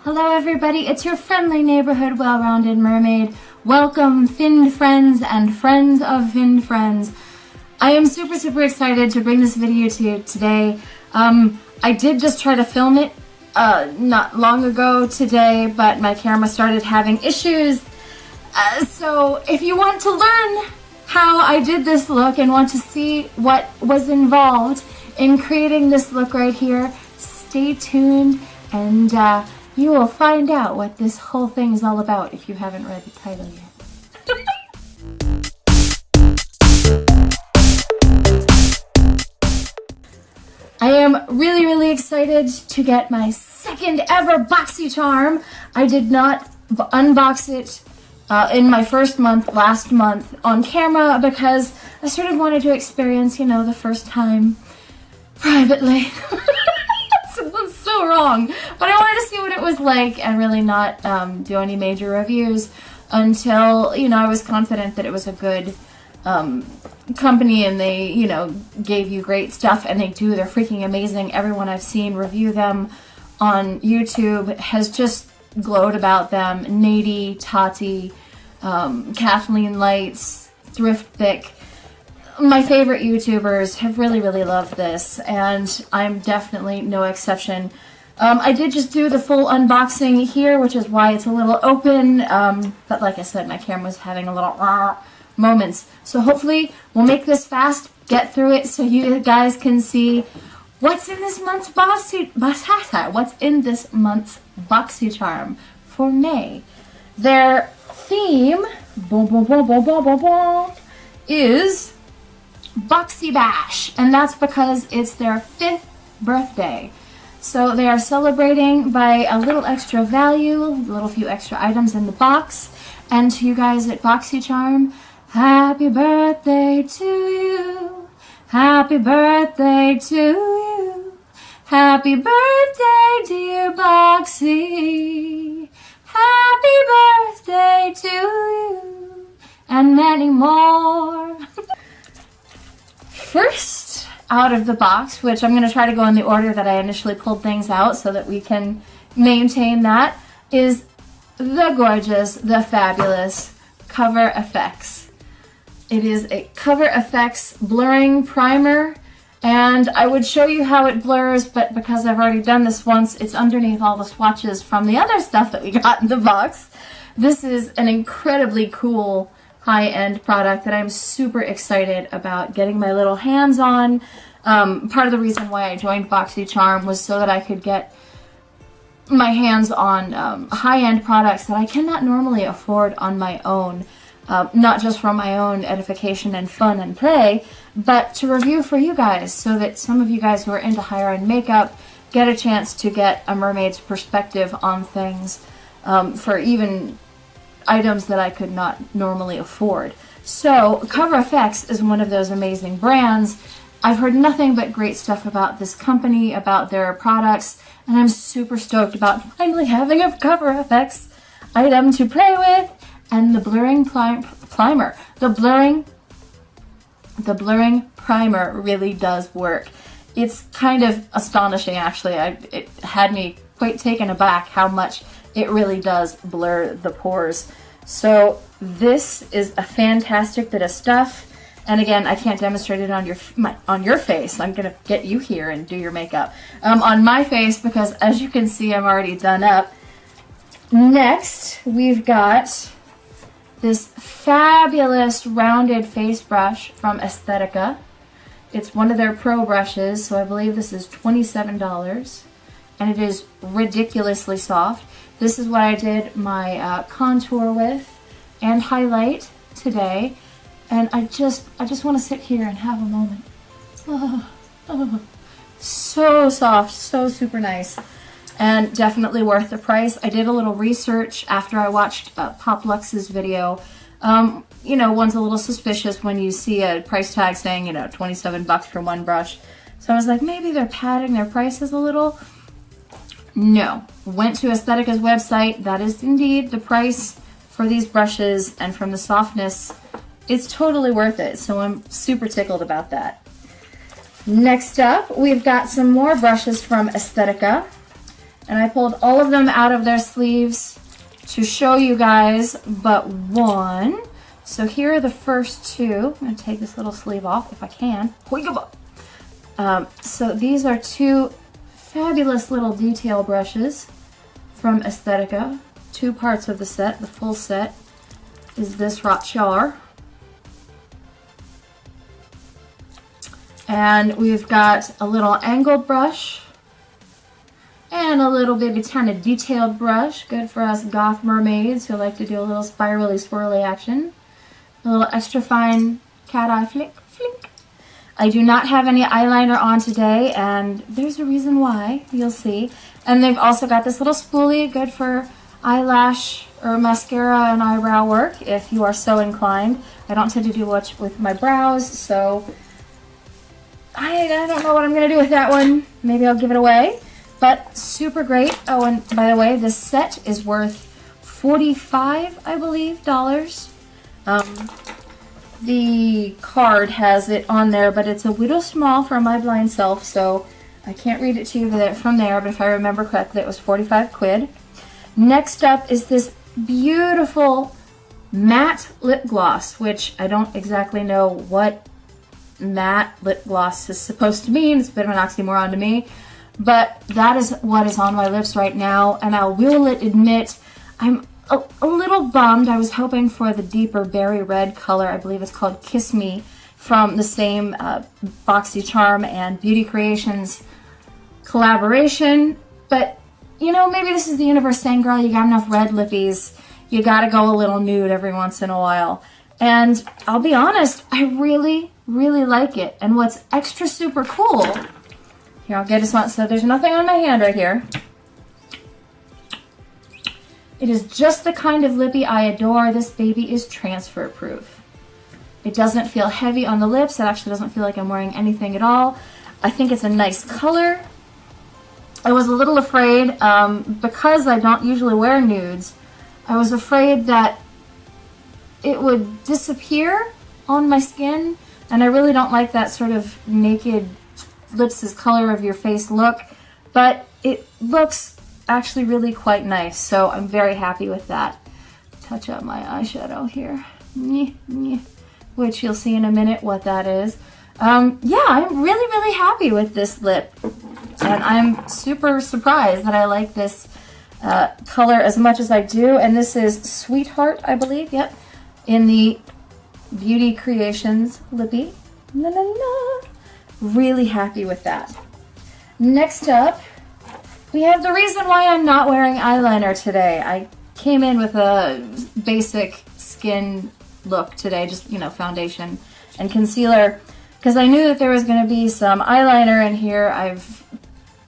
Hello everybody, it's your friendly neighborhood well-rounded mermaid. Welcome finned friends and friends of finned friends. I am super excited to bring this video to you today. I did just try to film it not long ago today, but my camera started having issues. So if you want to learn how I did this look and want to see what was involved in creating this look right here, stay tuned and you will find out what this whole thing is all about if you haven't read the title yet. I am really excited to get my second ever BoxyCharm. I did not unbox it in my first month, last month, on camera because I sort of wanted to experience, you know, the first time privately. It was so wrong, but I wanted to see what it was like and really not do any major reviews until, you know, I was confident that it was a good company and they, you know, gave you great stuff, and they do. They're freaking amazing. Everyone I've seen review them on YouTube has just glowed about them. Nady, Tati, Kathleen Lights, Thrift Thick. My favorite YouTubers have really loved this, and I'm definitely no exception. I did just do the full unboxing here, which is why it's a little open, but like I said, my camera's having a little moments. So hopefully we'll make this fast, get through it so you guys can see what's in this month's BoxyCharm for May. Their theme is Boxy Bash, and that's because it's their 5th birthday. So they are celebrating by a little extra value, a little few extra items in the box. And to you guys at BoxyCharm, happy birthday to you. Happy birthday to you. Happy birthday, dear Boxy. Happy birthday to you. And many more. First out of the box, which I'm going to try to go in the order that I initially pulled things out so that we can maintain that, is the gorgeous, the fabulous CoverFX. It is a CoverFX blurring primer, and I would show you how it blurs, but because I've already done this once, it's underneath all the swatches from the other stuff that we got in the box. This is an incredibly cool high-end product that I'm super excited about getting my little hands on. Part of the reason why I joined BoxyCharm was so that I could get my hands on high-end products that I cannot normally afford on my own, not just for my own edification and fun and play, but to review for you guys so that some of you guys who are into higher-end makeup get a chance to get a mermaid's perspective on things for even items that I could not normally afford. So CoverFX is one of those amazing brands. I've heard nothing but great stuff about this company, about their products, and I'm super stoked about finally having a CoverFX item to play with. And the blurring primer. The blurring primer really does work. It's kind of astonishing, actually. It had me quite taken aback how much it really does blur the pores. So this is a fantastic bit of stuff. And again, I can't demonstrate it on your face. I'm gonna get you here and do your makeup on my face because, as you can see, I'm already done up. Next, we've got this fabulous rounded face brush from Aesthetica. It's one of their pro brushes, so I believe this is $27, and it is ridiculously soft. This is what I did my contour with and highlight today, and I just want to sit here and have a moment. So soft, so super nice, and definitely worth the price. I did a little research after I watched Pop Lux's video. You know, one's a little suspicious when you see a price tag saying, you know, 27 bucks for one brush. So I was like, maybe they're padding their prices a little. No. Went to Aesthetica's website. That is indeed the price for these brushes, and from the softness, it's totally worth it. So I'm super tickled about that. Next up, we've got some more brushes from Aesthetica. And I pulled all of them out of their sleeves to show you guys but one. So here are the first two. I'm going to take this little sleeve off if I can. So these are two fabulous little detail brushes from Aesthetica. Two parts of the set. The full set is this Rotchar. And we've got a little angled brush and a little baby tiny detailed brush. Good for us goth mermaids who like to do a little spirally swirly action. A little extra fine cat eye flick. I do not have any eyeliner on today, and there's a reason why, you'll see. And they've also got this little spoolie, good for eyelash or mascara and eyebrow work, if you are so inclined. I don't tend to do much with my brows, so I don't know what I'm going to do with that one. Maybe I'll give it away, but super great. Oh, and by the way, this set is worth $45, I believe, dollars. The card has it on there, but it's a little small for my blind self, so I can't read it to you from there, but if I remember correctly, it was 45 quid. Next up is this beautiful matte lip gloss, which I don't exactly know what matte lip gloss is supposed to mean. It's a bit of an oxymoron to me, but that is what is on my lips right now, and I will admit I'm a little bummed. I was hoping for the deeper berry red color. I believe it's called Kiss Me, from the same BoxyCharm and Beauty Creations collaboration. But, you know, maybe this is the universe saying, girl, you got enough red lippies. You gotta go a little nude every once in a while. And I'll be honest, I really, really like it. And what's extra super cool, here, I'll get this one. So there's nothing on my hand right here. It is just the kind of lippy I adore. This baby is transfer proof. It doesn't feel heavy on the lips. It actually doesn't feel like I'm wearing anything at all. I think it's a nice color. I was a little afraid, because I don't usually wear nudes, I was afraid that it would disappear on my skin, and I really don't like that sort of naked lips as color of your face look, but it looks actually really quite nice, so I'm very happy with that. Touch up my eyeshadow here, which you'll see in a minute what that is. Yeah, I'm really, really happy with this lip, and I'm super surprised that I like this color as much as I do. And this is Sweetheart, I believe, yep, in the Beauty Creations lippy. La, la, la. Really happy with that. Next up, we have the reason why I'm not wearing eyeliner today. I came in with a basic skin look today, just, you know, foundation and concealer, because I knew that there was going to be some eyeliner in here. I've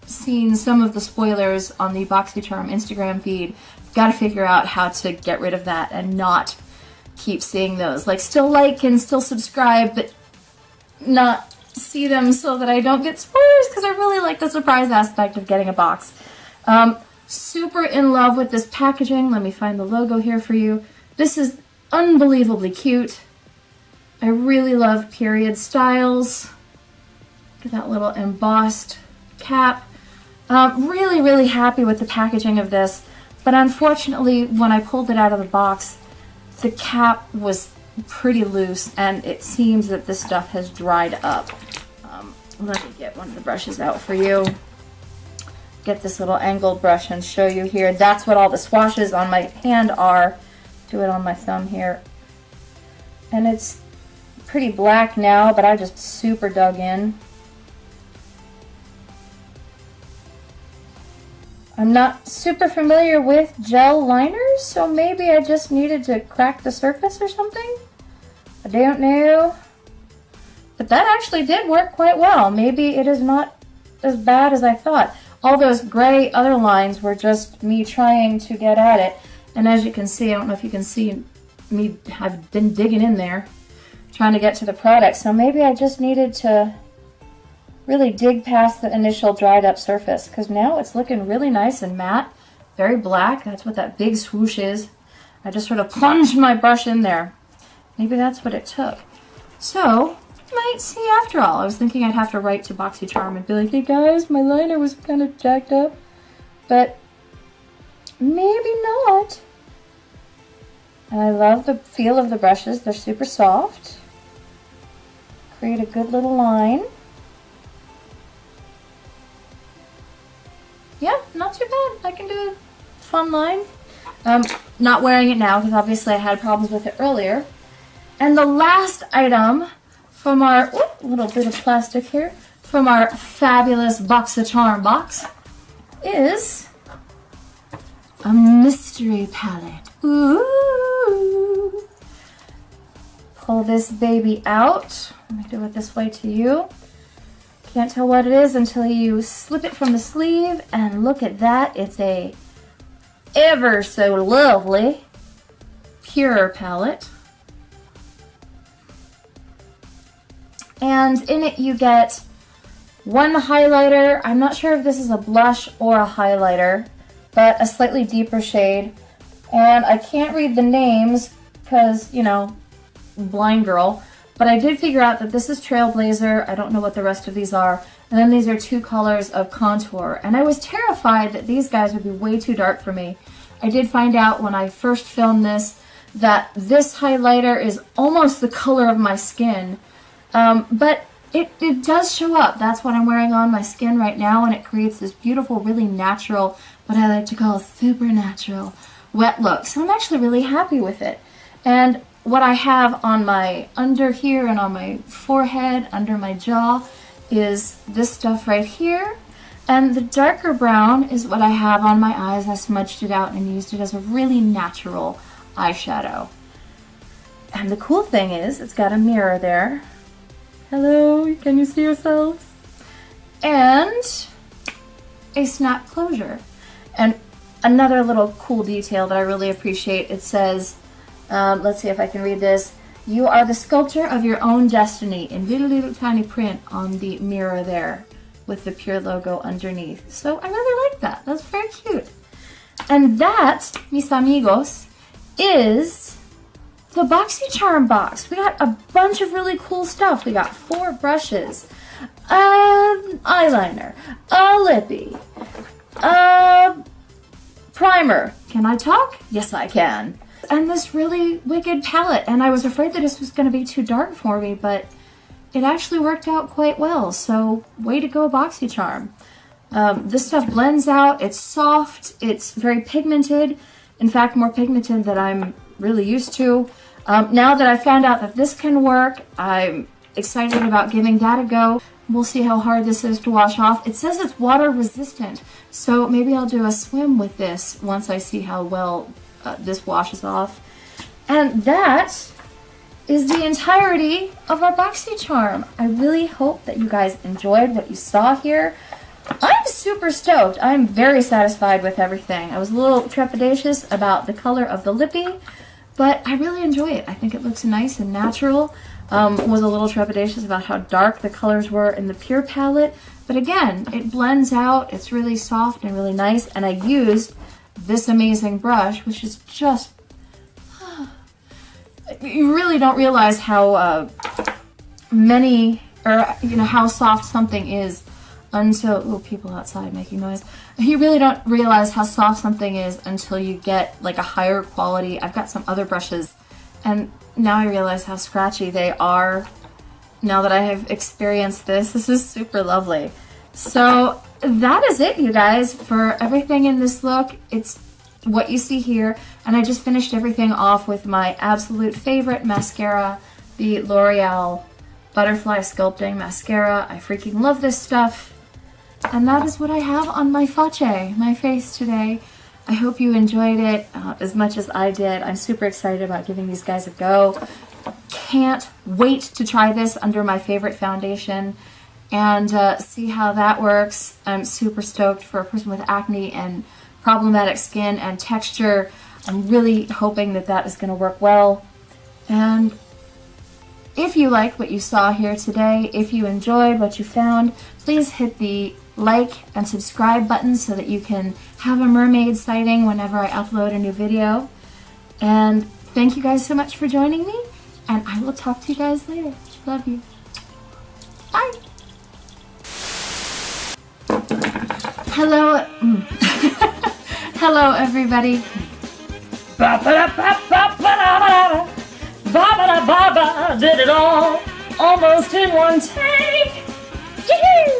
seen some of the spoilers on the BoxyCharm Instagram feed. Got to figure out how to get rid of that and not keep seeing those. Like, still like and still subscribe, but not see them so that I don't get spoilers, because I really like the surprise aspect of getting a box. Super in love with this packaging. Let me find the logo here for you. This is unbelievably cute. I really love period styles. Look at that little embossed cap. Really, really happy with the packaging of this, but unfortunately when I pulled it out of the box, the cap was pretty loose, and it seems that this stuff has dried up. Let me get one of the brushes out for you. Get this little angled brush and show you here. That's what all the swashes on my hand are. Do it on my thumb here. And it's pretty black now, but I just super dug in. I'm not super familiar with gel liners, so maybe I just needed to crack the surface or something. I don't know. But that actually did work quite well. Maybe it is not as bad as I thought. All those gray other lines were just me trying to get at it. And as you can see, I don't know if you can see me, I've been digging in there trying to get to the product. So maybe I just needed to really dig past the initial dried up surface, because now it's looking really nice and matte, very black. That's what that big swoosh is. I just sort of plunged my brush in there. Maybe that's what it took. So, might see after all. I was thinking I'd have to write to BoxyCharm and be like, hey guys, my liner was kind of jacked up. but maybe not. I love the feel of the brushes. They're super soft. Create a good little line. Yeah, not too bad. I can do a fun line. Not wearing it now because obviously I had problems with it earlier. And the last item from our little bit of plastic here, from our fabulous BoxyCharm box, is a mystery palette. Ooh! Pull this baby out. Let me do it this way to you. Can't tell what it is until you slip it from the sleeve, and look at that. It's a ever so lovely pure palette. And in it you get one highlighter. I'm not sure if this is a blush or a highlighter, but a slightly deeper shade. And I can't read the names because, you know, blind girl. But I did figure out that this is Trailblazer. I don't know what the rest of these are. And then these are two colors of contour. And I was terrified that these guys would be way too dark for me. I did find out when I first filmed this that this highlighter is almost the color of my skin. But it does show up. That's what I'm wearing on my skin right now, and it creates this beautiful, really natural, what I like to call supernatural wet look. So I'm actually really happy with it. And what I have on my under here and on my forehead, under my jaw, is this stuff right here. And the darker brown is what I have on my eyes. I smudged it out and used it as a really natural eyeshadow. And the cool thing is, it's got a mirror there. Hello, can you see yourselves? And a snap closure. And another little cool detail that I really appreciate, it says, let's see if I can read this. You are the sculptor of your own destiny, in little tiny print on the mirror there with the Pure logo underneath. So I really like that. That's very cute. And that, mis amigos, is the BoxyCharm box. We got a bunch of really cool stuff. We got 4 brushes, eyeliner, a lippy, primer. Can I talk? Yes, I can. And this really wicked palette. And I was afraid that this was going to be too dark for me, but it actually worked out quite well. So way to go, BoxyCharm. This stuff blends out. It's soft. It's very pigmented. In fact, more pigmented than I'm really used to. Now that I found out that this can work, I'm excited about giving that a go. We'll see how hard this is to wash off. It says it's water resistant, so maybe I'll do a swim with this once I see how well this washes off. And that is the entirety of our BoxyCharm. I really hope that you guys enjoyed what you saw here. I'm super stoked. I'm very satisfied with everything. I was a little trepidatious about the color of the lippy, but I really enjoy it. I think it looks nice and natural. Was a little trepidatious about how dark the colors were in the Pure palette, but again, it blends out. It's really soft and really nice, and I used this amazing brush, which is just, you really don't realize how how soft something is until, people outside making noise. You really don't realize how soft something is until you get like a higher quality. I've got some other brushes, and now I realize how scratchy they are now that I have experienced this. This is super lovely. So that is it, you guys, for everything in this look. It's what you see here, and I just finished everything off with my absolute favorite mascara, the L'Oreal Butterfly Sculpting Mascara. I freaking love this stuff. And that is what I have on my face today. I hope you enjoyed it as much as I did. I'm super excited about giving these guys a go. Can't wait to try this under my favorite foundation and see how that works. I'm super stoked for a person with acne and problematic skin and texture. I'm really hoping that that is going to work well. And if you like what you saw here today, if you enjoyed what you found, please hit the like and subscribe button so that you can have a mermaid sighting whenever I upload a new video. And thank you guys so much for joining me, and I will talk to you guys later. Love you. Bye. Hello. Hello, everybody. Did it all almost in one take. Yee-hoo!